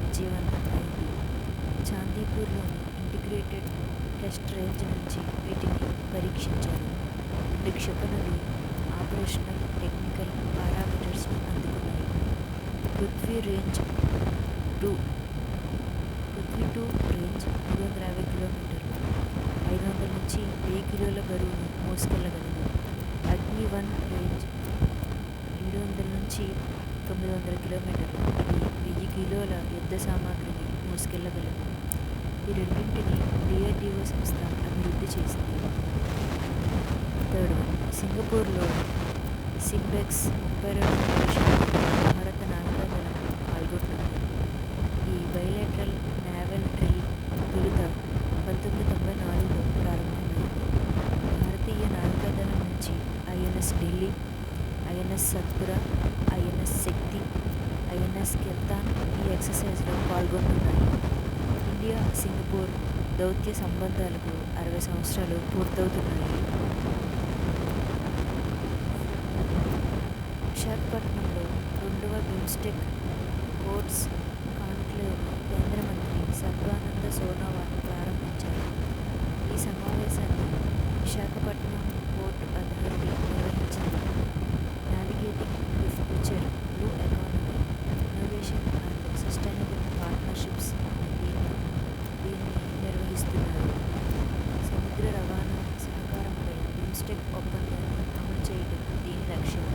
విజయవంతం అయింది. చాందీపూర్లోని integrated test range నుంచి వీటిని పరీక్షించారు. 2 క్షిపణులు ఆపరేషనల్ టెక్నికల్ పారామీటర్స్ను అందుకున్నాయి. పృథ్వీ 2 రేంజ్ 350 కిలోమీటర్లు, 500 నుంచి 1000 కిలోల బరువును మోసుకెళ్లగలదు. అగ్ని 1 రేంజ్ 700 నుంచి 900 కిలోమీటర్లు, ఇది 1000 కిలోల యుద్ధ సామాగ్రిని మోసుకెళ్లగలదు. ఈ రెండింటిని DRDO సంస్థ అభివృద్ధి చేసింది. థర్డ్ వన్, సింగపూర్లో సింబెక్స్ 32వ పరీక్షలో భారత నావికాదళం పాల్గొంటుంది. ఈ బైలేటరల్ నేవల్ డ్రిల్ తొలుత 1994లో ప్రారంభమైంది. భారతీయ నావికాదళం నుంచి INS Delhi, INS Satpura, INS శక్తి, INS కెప్తాన్ ఈ ఎక్సర్సైజ్లో పాల్గొంటున్నాయి. ఇండియా సింగపూర్ దౌత్య సంబంధాలకు 60 సంవత్సరాలు పూర్తవుతున్నాయి. విశాఖపట్నంలో 2వ బిమ్స్టెక్ పోర్ట్స్ కాన్క్లేవ్ను కేంద్ర మంత్రి సర్బానంద సోనోవాల్ ప్రారంభించారు. ఈ సమావేశాన్ని విశాఖపట్నం పోర్ట్ అథారిటీ నిర్వహించింది. Navigating the future, blue economy, innovation and sustainable partnerships దీన్ని నిర్వహిస్తున్నారు. సముద్ర రవాణా సహకారంపై బిమ్స్టెక్ ఒప్పందాన్ని అమలు చేయడం దీని లక్ష్యం.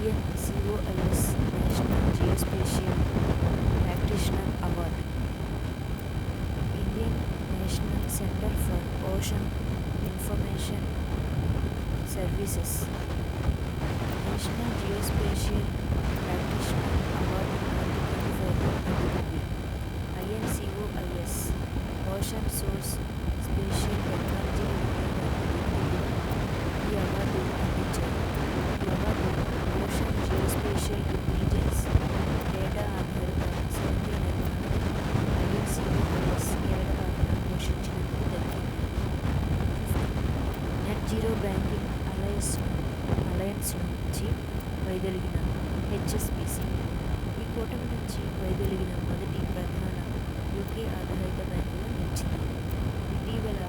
INCOIS national geospatial practitioner award, Indian national centre for ocean information services national geospatial practitioner award 2025 అందుకుంది. INCOIS ocean source spatial technology ఈ అవార్డు అందించారు. ఈ award ocean geospatial intelligence, data ఆధారిత సముద్ర నిర్వహణలో INCOIS కీలక పాత్ర పోషించినందుకు దక్కింది. నెట్ జీరో బ్యాంకింగ్ అలయన్స్ నుంచి వైదొలిగిన HSBC ఈ కూటమి నుంచి వైదొలిగిన మొదటి ప్రధాన UK ఆధారిత బ్యాంకుగా నిలిచింది. ఇటీవల